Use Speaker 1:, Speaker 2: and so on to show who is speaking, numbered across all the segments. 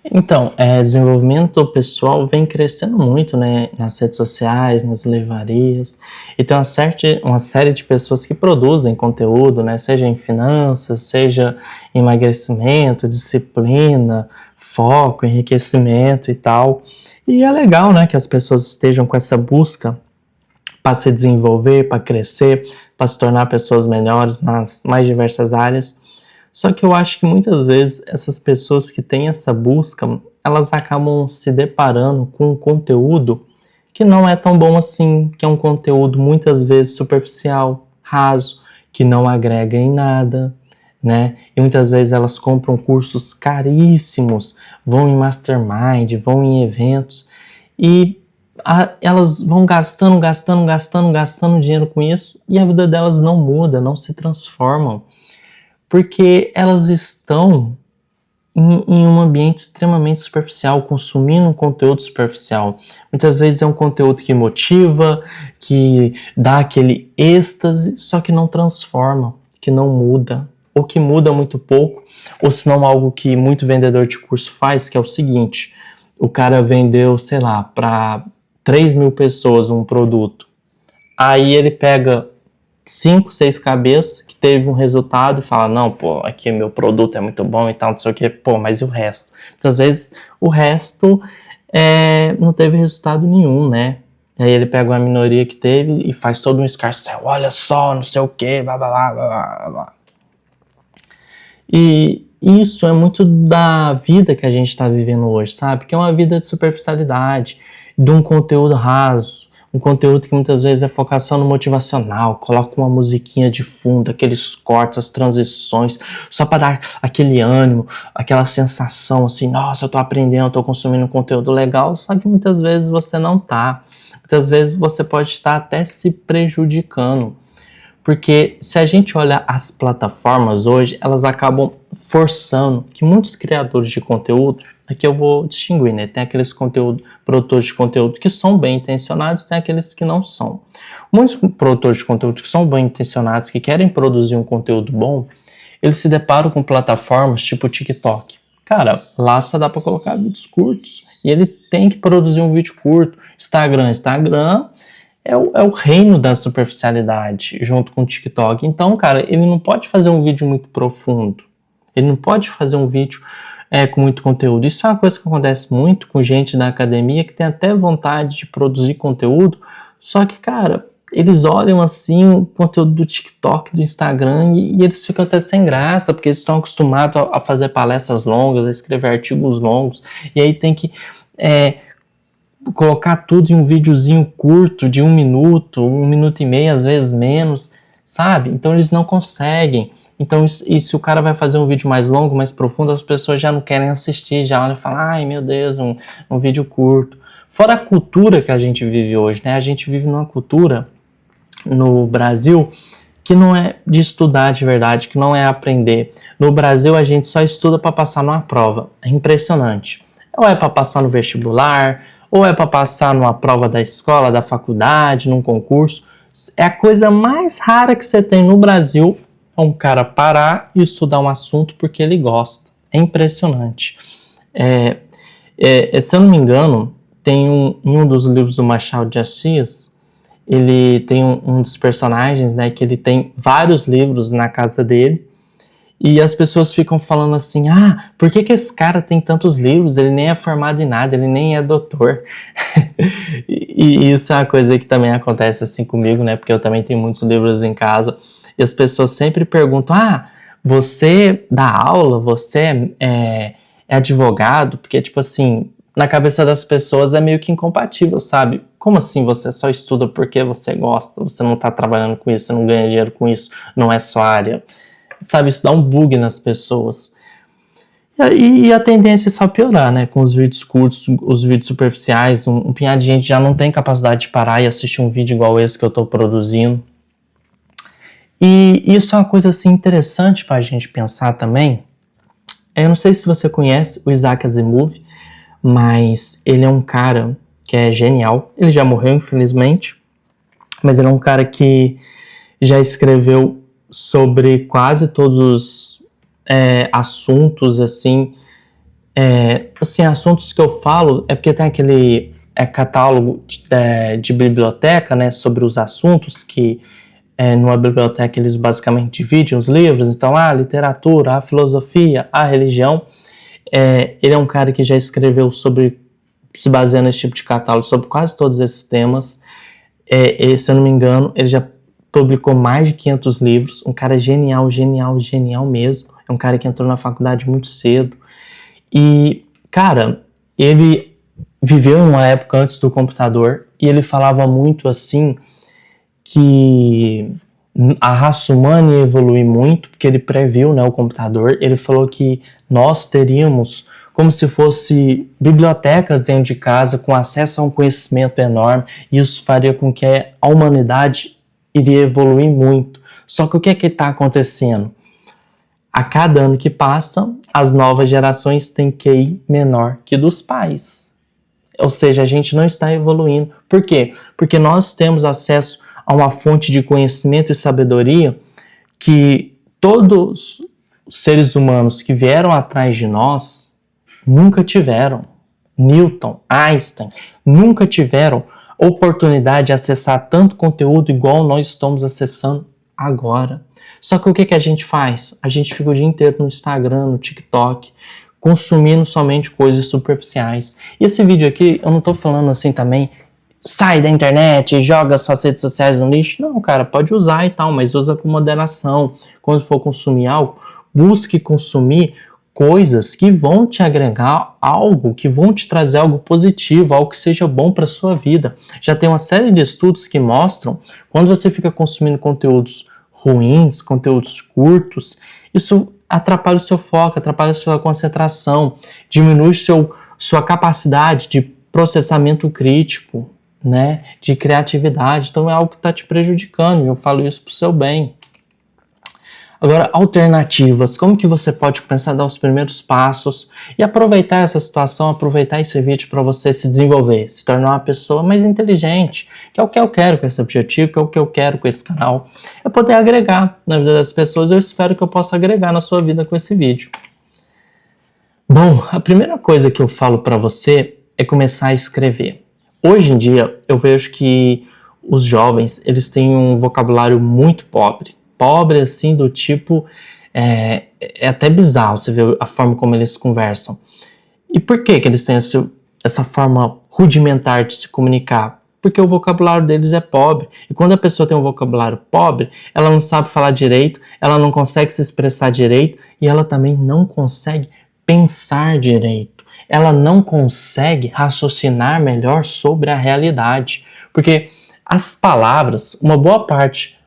Speaker 1: Então, desenvolvimento pessoal vem crescendo muito, né, nas redes sociais, nas livrarias, e tem uma série de pessoas que produzem conteúdo, né, seja em finanças, seja em emagrecimento, disciplina, foco, enriquecimento e tal. E é legal, né, que as pessoas estejam com essa busca para se desenvolver, para crescer, para se tornar pessoas melhores nas mais diversas áreas. Só que eu acho que muitas vezes essas pessoas que têm essa busca, elas acabam se deparando com um conteúdo que não é tão bom assim, que é um conteúdo muitas vezes superficial, raso, que não agrega em nada, né? E muitas vezes elas compram cursos caríssimos, vão em mastermind, vão em eventos e elas vão gastando dinheiro com isso e a vida delas não muda, não se transformam, porque elas estão em um ambiente extremamente superficial, consumindo um conteúdo superficial. Muitas vezes é um conteúdo que motiva, que dá aquele êxtase, só que não transforma, que não muda, ou que muda muito pouco, ou se não algo que muito vendedor de curso faz, que é o seguinte: o cara vendeu, sei lá, para 3.000 pessoas um produto, aí ele pega 5, 6 cabeças que teve um resultado e fala, não, pô, aqui meu produto é muito bom e tal, não sei o que, pô, mas e o resto? Muitas vezes o resto não teve resultado nenhum, né? E aí ele pega uma minoria que teve e faz todo um escarcéu, olha só, não sei o que, blá, blá, blá, blá, blá. E isso é muito da vida que a gente está vivendo hoje, sabe? Que é uma vida de superficialidade, de um conteúdo raso, um conteúdo que muitas vezes é focado só no motivacional, coloca uma musiquinha de fundo, aqueles cortes, as transições, só para dar aquele ânimo, aquela sensação assim, nossa, eu tô aprendendo, eu tô consumindo um conteúdo legal, só que muitas vezes você não tá. Muitas vezes você pode estar até se prejudicando. Porque se a gente olha as plataformas hoje, elas acabam forçando que muitos criadores de conteúdo, aqui eu vou distinguir, né? Tem aqueles produtores de conteúdo que são bem intencionados, tem aqueles que não são. Muitos produtores de conteúdo que são bem intencionados, que querem produzir um conteúdo bom, eles se deparam com plataformas tipo TikTok. Cara, lá só dá para colocar vídeos curtos. E ele tem que produzir um vídeo curto. Instagram é o reino da superficialidade, junto com o TikTok. Então, cara, ele não pode fazer um vídeo muito profundo. Ele não pode fazer um vídeo com muito conteúdo. Isso é uma coisa que acontece muito com gente da academia que tem até vontade de produzir conteúdo, só que, cara, eles olham assim o conteúdo do TikTok, do Instagram e eles ficam até sem graça, porque eles estão acostumados a fazer palestras longas, a escrever artigos longos, e aí tem que colocar tudo em um videozinho curto de 1 minuto e meio, às vezes menos, sabe? Então eles não conseguem. Então, e se o cara vai fazer um vídeo mais longo, mais profundo, as pessoas já não querem assistir, já olham e falam, ai meu Deus, um vídeo curto. Fora a cultura que a gente vive hoje, né? A gente vive numa cultura no Brasil que não é de estudar de verdade, que não é aprender. No Brasil a gente só estuda para passar numa prova. É impressionante. Ou é para passar no vestibular, ou é para passar numa prova da escola, da faculdade, num concurso. É a coisa mais rara que você tem no Brasil, é um cara parar e estudar um assunto porque ele gosta. É impressionante. Se eu não me engano, tem em um dos livros do Machado de Assis, ele tem um dos personagens, né, que ele tem vários livros na casa dele, e as pessoas ficam falando assim, por que esse cara tem tantos livros? Ele nem é formado em nada, ele nem é doutor. e isso é uma coisa que também acontece assim comigo, né? Porque eu também tenho muitos livros em casa. E as pessoas sempre perguntam, você dá aula? Você é advogado? Porque, tipo assim, na cabeça das pessoas é meio que incompatível, sabe? Como assim você só estuda porque você gosta? Você não tá trabalhando com isso, você não ganha dinheiro com isso, não é sua área. Sabe, isso dá um bug nas pessoas. E a tendência é só piorar, né? Com os vídeos curtos, os vídeos superficiais, um punhado de gente já não tem capacidade de parar e assistir um vídeo igual esse que eu tô produzindo. E isso é uma coisa assim interessante pra gente pensar também. Eu não sei se você conhece o Isaac Asimov, mas ele é um cara que é genial. Ele já morreu, infelizmente, mas ele é um cara que já escreveu sobre quase todos os assuntos assim Assim, assuntos que eu falo é porque tem aquele catálogo de biblioteca, né, sobre os assuntos que numa biblioteca eles basicamente dividem os livros. Então, a literatura, a filosofia, a religião. Ele é um cara que já escreveu que se baseia nesse tipo de catálogo sobre quase todos esses temas. Se eu não me engano, ele já publicou mais de 500 livros. Um cara genial, genial, genial mesmo. É um cara que entrou na faculdade muito cedo. E, cara, ele viveu uma época antes do computador e ele falava muito assim que a raça humana ia evoluir muito, porque ele previu, né, o computador. Ele falou que nós teríamos como se fosse bibliotecas dentro de casa com acesso a um conhecimento enorme, e isso faria com que a humanidade iria evoluir muito. Só que o que está acontecendo? A cada ano que passa, as novas gerações têm QI menor que dos pais. Ou seja, a gente não está evoluindo. Por quê? Porque nós temos acesso a uma fonte de conhecimento e sabedoria que todos os seres humanos que vieram atrás de nós nunca tiveram. Newton, Einstein, nunca tiveram oportunidade de acessar tanto conteúdo igual nós estamos acessando agora. Só que o que a gente faz? A gente fica o dia inteiro no Instagram, no TikTok, consumindo somente coisas superficiais. E esse vídeo aqui, eu não estou falando assim também, sai da internet e joga suas redes sociais no lixo. Não, cara, pode usar e tal, mas usa com moderação. Quando for consumir algo, busque consumir coisas que vão te agregar algo, que vão te trazer algo positivo, algo que seja bom para a sua vida. Já tem uma série de estudos que mostram, quando você fica consumindo conteúdos ruins, conteúdos curtos, isso atrapalha o seu foco, atrapalha a sua concentração, diminui sua capacidade de processamento crítico, né, de criatividade. Então é algo que está te prejudicando, e eu falo isso para o seu bem. Agora, alternativas. Como que você pode começar a dar os primeiros passos e aproveitar essa situação, aproveitar esse vídeo para você se desenvolver, se tornar uma pessoa mais inteligente, que é o que eu quero com esse objetivo, que é o que eu quero com esse canal, é poder agregar na vida das pessoas. Eu espero que eu possa agregar na sua vida com esse vídeo. Bom, a primeira coisa que eu falo para você é começar a escrever. Hoje em dia, eu vejo que os jovens, eles têm um vocabulário muito pobre. Pobre, assim, do tipo... É até bizarro você ver a forma como eles conversam. E por que eles têm essa forma rudimentar de se comunicar? Porque o vocabulário deles é pobre. E quando a pessoa tem um vocabulário pobre, ela não sabe falar direito, ela não consegue se expressar direito, e ela também não consegue pensar direito. Ela não consegue raciocinar melhor sobre a realidade. Porque as palavras, uma boa parte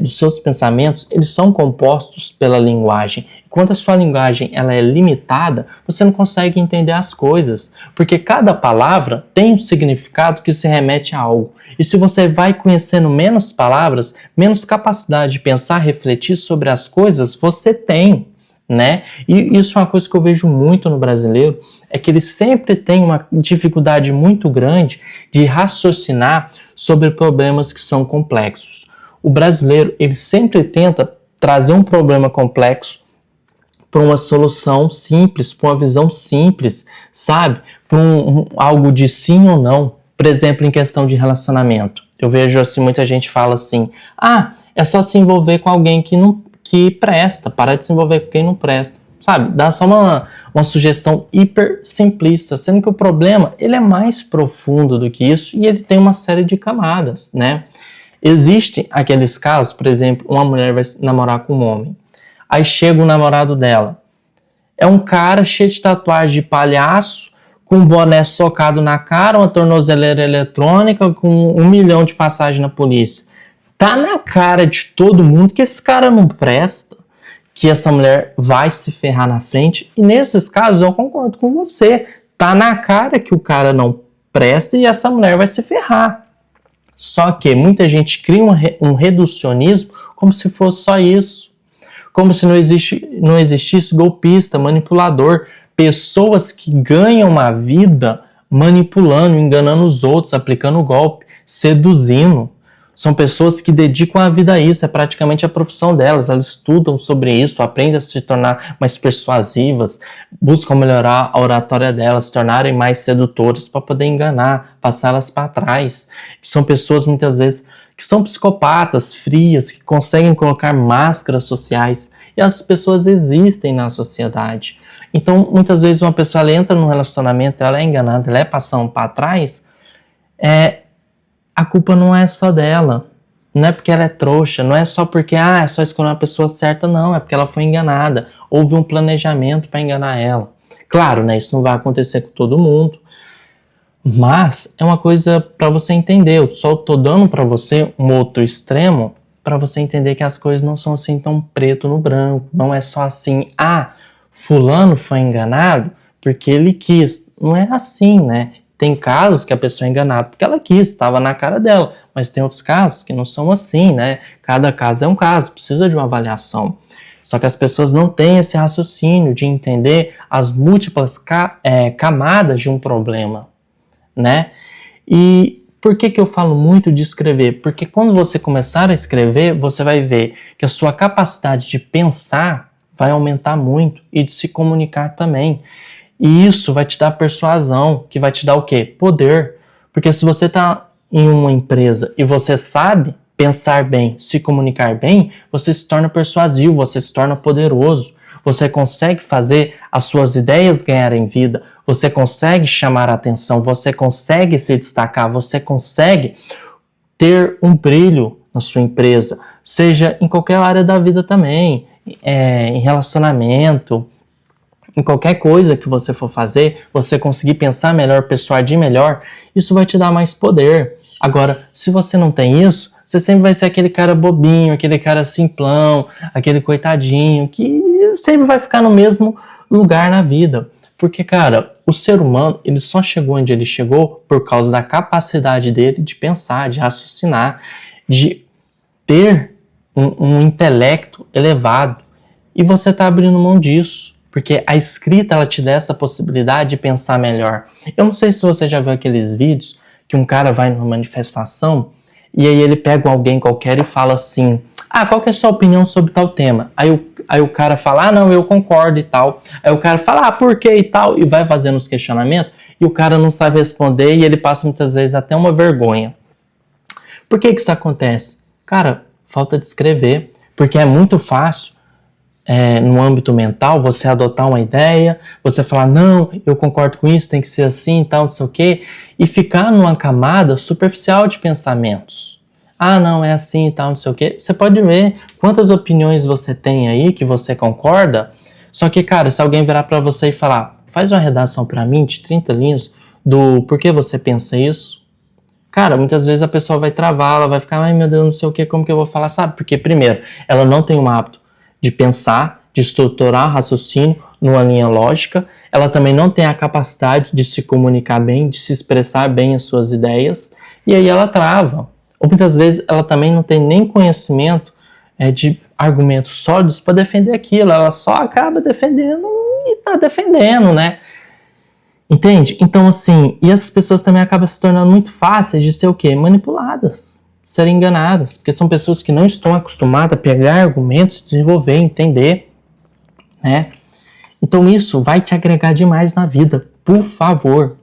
Speaker 1: dos seus pensamentos, eles são compostos pela linguagem. Quando a sua linguagem ela é limitada, você não consegue entender as coisas, porque cada palavra tem um significado que se remete a algo. E se você vai conhecendo menos palavras, menos capacidade de pensar, refletir sobre as coisas você tem, né? E isso é uma coisa que eu vejo muito no brasileiro, é que ele sempre tem uma dificuldade muito grande de raciocinar sobre problemas que são complexos. O brasileiro, ele sempre tenta trazer um problema complexo para uma solução simples, para uma visão simples, sabe? Para algo de sim ou não. Por exemplo, em questão de relacionamento. Eu vejo assim, muita gente fala assim, é só se envolver com alguém que presta, para de se envolver com quem não presta. Sabe? Dá só uma sugestão hiper simplista, sendo que o problema ele é mais profundo do que isso e ele tem uma série de camadas, né? Existem aqueles casos, por exemplo, uma mulher vai namorar com um homem. Aí chega o namorado dela. É um cara cheio de tatuagem de palhaço, com um boné socado na cara, uma tornozeleira eletrônica, com 1 milhão de passagem na polícia. Tá na cara de todo mundo que esse cara não presta, que essa mulher vai se ferrar na frente. E nesses casos eu concordo com você. Tá na cara que o cara não presta e essa mulher vai se ferrar. Só que muita gente cria um reducionismo como se fosse só isso. Como se não existisse golpista, manipulador, pessoas que ganham uma vida manipulando, enganando os outros, aplicando golpe, seduzindo. São pessoas que dedicam a vida a isso, é praticamente a profissão delas. Elas estudam sobre isso, aprendem a se tornar mais persuasivas, buscam melhorar a oratória delas, se tornarem mais sedutoras para poder enganar, passá-las para trás. São pessoas muitas vezes que são psicopatas, frias, que conseguem colocar máscaras sociais, e essas pessoas existem na sociedade. Então, muitas vezes uma pessoa ela entra num relacionamento, ela é enganada, ela é passando para trás, a culpa não é só dela, não é porque ela é trouxa, não é só porque é só escolher uma pessoa certa, não, é porque ela foi enganada, houve um planejamento para enganar ela. Claro, né, isso não vai acontecer com todo mundo, mas é uma coisa para você entender. Eu só estou dando para você um outro extremo para você entender que as coisas não são assim tão preto no branco, não é só assim, fulano foi enganado porque ele quis. Não é assim, né? Tem casos que a pessoa é enganada porque ela quis, estava na cara dela, mas tem outros casos que não são assim, né? Cada caso é um caso, precisa de uma avaliação. Só que as pessoas não têm esse raciocínio de entender as múltiplas camadas de um problema, né? E por que eu falo muito de escrever? Porque quando você começar a escrever, você vai ver que a sua capacidade de pensar vai aumentar muito e de se comunicar também. E isso vai te dar persuasão, que vai te dar o quê? Poder. Porque se você está em uma empresa e você sabe pensar bem, se comunicar bem, você se torna persuasivo, você se torna poderoso. Você consegue fazer as suas ideias ganharem vida, você consegue chamar a atenção, você consegue se destacar, você consegue ter um brilho na sua empresa, seja em qualquer área da vida também, em relacionamento, em qualquer coisa que você for fazer, você conseguir pensar melhor, persuadir melhor, isso vai te dar mais poder. Agora, se você não tem isso, você sempre vai ser aquele cara bobinho, aquele cara simplão, aquele coitadinho, que sempre vai ficar no mesmo lugar na vida. Porque, cara, o ser humano, ele só chegou onde ele chegou por causa da capacidade dele de pensar, de raciocinar, de ter um intelecto elevado. E você está abrindo mão disso. Porque a escrita, ela te dá essa possibilidade de pensar melhor. Eu não sei se você já viu aqueles vídeos que um cara vai numa manifestação e aí ele pega alguém qualquer e fala assim, qual que é a sua opinião sobre tal tema? Aí o cara fala, não, eu concordo e tal. Aí o cara fala, por quê e tal? E vai fazendo os questionamentos e o cara não sabe responder e ele passa muitas vezes até uma vergonha. Por que isso acontece? Cara, falta de escrever. Porque é muito fácil no âmbito mental, você adotar uma ideia, você falar, não, eu concordo com isso, tem que ser assim e tal, não sei o quê, e ficar numa camada superficial de pensamentos. Não, é assim e tal, não sei o quê. Você pode ver quantas opiniões você tem aí que você concorda, só que, cara, se alguém virar pra você e falar, faz uma redação pra mim de 30 linhas do porquê você pensa isso, cara, muitas vezes a pessoa vai travar, ela vai ficar, ai meu Deus, não sei o quê, como que eu vou falar, sabe? Porque, primeiro, ela não tem um hábito de pensar, de estruturar raciocínio numa linha lógica, ela também não tem a capacidade de se comunicar bem, de se expressar bem as suas ideias, e aí ela trava. Ou muitas vezes ela também não tem nem conhecimento de argumentos sólidos para defender aquilo, ela só acaba defendendo e tá defendendo, né? Entende? Então assim, e essas pessoas também acabam se tornando muito fáceis de ser o quê? Manipuladas. Serem enganadas, porque são pessoas que não estão acostumadas a pegar argumentos, desenvolver, entender, né? Então isso vai te agregar demais na vida. Por favor,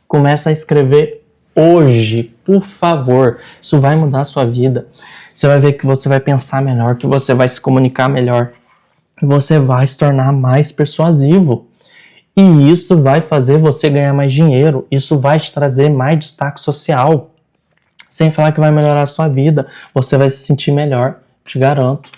Speaker 1: começa a escrever hoje, por favor. Isso vai mudar a sua vida. Você vai ver que você vai pensar melhor, que você vai se comunicar melhor, que você vai se tornar mais persuasivo. E isso vai fazer você ganhar mais dinheiro, isso vai te trazer mais destaque social. Sem falar que vai melhorar a sua vida, você vai se sentir melhor, te garanto.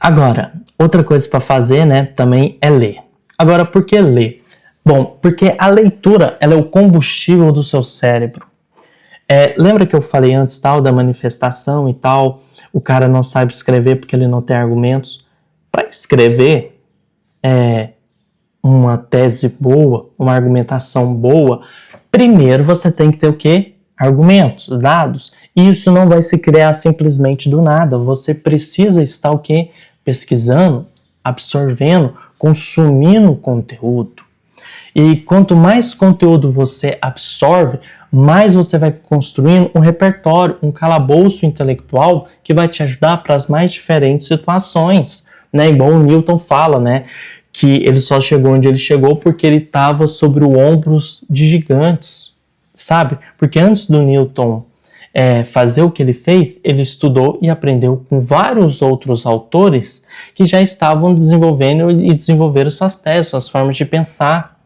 Speaker 1: Agora, outra coisa para fazer, né, também é ler. Agora, por que ler? Bom, porque a leitura, ela é o combustível do seu cérebro. Lembra que eu falei antes, tal, da manifestação e tal, o cara não sabe escrever porque ele não tem argumentos? Para escrever uma tese boa, uma argumentação boa, primeiro você tem que ter o quê? Argumentos, dados, e isso não vai se criar simplesmente do nada, você precisa estar o quê? Pesquisando, absorvendo, consumindo conteúdo. E quanto mais conteúdo você absorve, mais você vai construindo um repertório, um calabouço intelectual que vai te ajudar para as mais diferentes situações, né? Igual o Newton fala, né? Que ele só chegou onde ele chegou porque ele estava sobre os ombros de gigantes, sabe? Porque antes do Newton fazer o que ele fez, ele estudou e aprendeu com vários outros autores que já estavam desenvolvendo e desenvolveram suas teses, suas formas de pensar.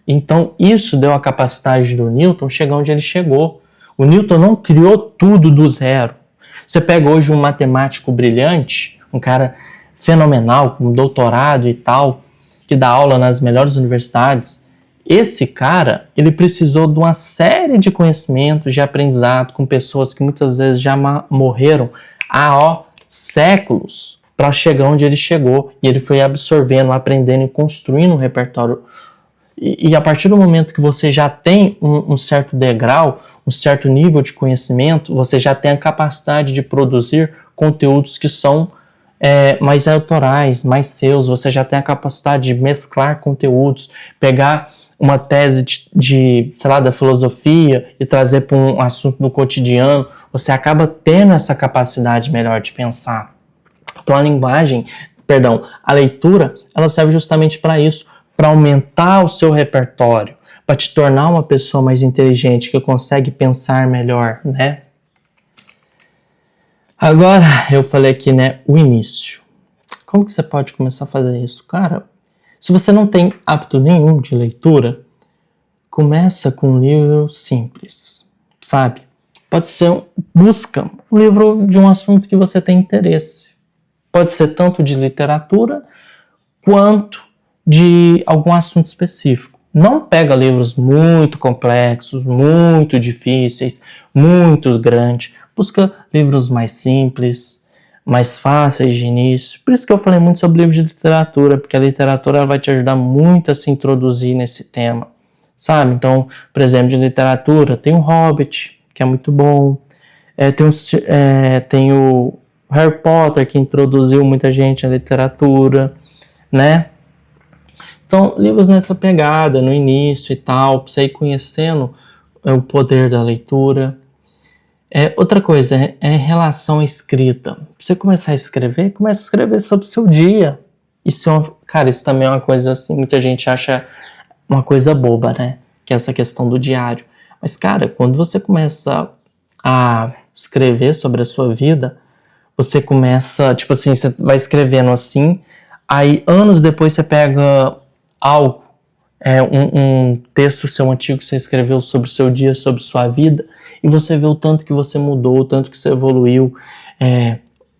Speaker 1: Então, isso deu a capacidade do Newton chegar onde ele chegou. O Newton não criou tudo do zero. Você pega hoje um matemático brilhante, um cara fenomenal, com doutorado e tal, que dá aula nas melhores universidades. Esse cara, ele precisou de uma série de conhecimentos, de aprendizado com pessoas que muitas vezes já morreram há séculos para chegar onde ele chegou. E ele foi absorvendo, aprendendo e construindo um repertório. E a partir do momento que você já tem um certo degrau, um certo nível de conhecimento, você já tem a capacidade de produzir conteúdos que são mais autorais, mais seus. Você já tem a capacidade de mesclar conteúdos, pegar uma tese sei lá, da filosofia e trazer para um assunto do cotidiano. Você acaba tendo essa capacidade melhor de pensar. Então a leitura, ela serve justamente para isso, para aumentar o seu repertório, para te tornar uma pessoa mais inteligente, que consegue pensar melhor, né? Agora, eu falei aqui, né, o início. Como que você pode começar a fazer isso? Cara, se você não tem hábito nenhum de leitura, começa com um livro simples, sabe? Pode ser, busca um livro de um assunto que você tem interesse. Pode ser tanto de literatura, quanto de algum assunto específico. Não pega livros muito complexos, muito difíceis, muito grandes. Busca livros mais simples, mais fáceis de início. Por isso que eu falei muito sobre livros de literatura, porque a literatura vai te ajudar muito a se introduzir nesse tema, sabe? Então, por exemplo, de literatura, tem o Hobbit, que é muito bom. Tem o Harry Potter, que introduziu muita gente à literatura, né? Então, livros nessa pegada, no início e tal, pra você ir conhecendo o poder da leitura. Outra coisa, relação à escrita. Pra você começar a escrever, comece a escrever sobre o seu dia. Cara, isso também é uma coisa assim, muita gente acha uma coisa boba, né? Que é essa questão do diário. Mas, cara, quando você começa a escrever sobre a sua vida, você começa, tipo assim, você vai escrevendo assim, aí anos depois você pega algo, um texto seu antigo que você escreveu sobre o seu dia, sobre sua vida, e você vê o tanto que você mudou, o tanto que você evoluiu.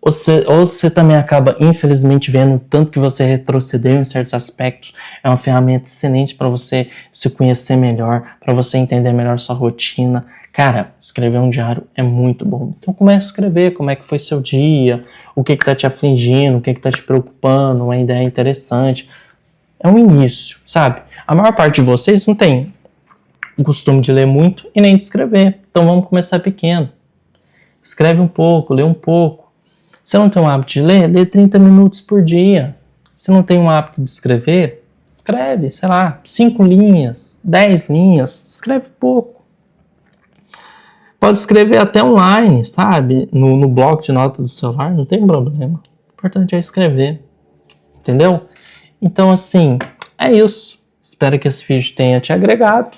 Speaker 1: Ou você também acaba, infelizmente, vendo o tanto que você retrocedeu em certos aspectos. É uma ferramenta excelente para você se conhecer melhor, para você entender melhor sua rotina. Cara, escrever um diário é muito bom. Então comece a escrever como é que foi seu dia, o que está te afligindo, o que está te preocupando, uma ideia interessante. É um início, sabe? A maior parte de vocês não tem o costume de ler muito e nem de escrever. Então vamos começar pequeno. Escreve um pouco, lê um pouco. Você não tem um hábito de ler? Lê 30 minutos por dia. Se não tem um hábito de escrever, escreve, sei lá, 5 linhas, 10 linhas, escreve pouco. Pode escrever até online, sabe? No bloco de notas do celular, não tem problema. O importante é escrever, entendeu? Então, assim, é isso. Espero que esse vídeo tenha te agregado.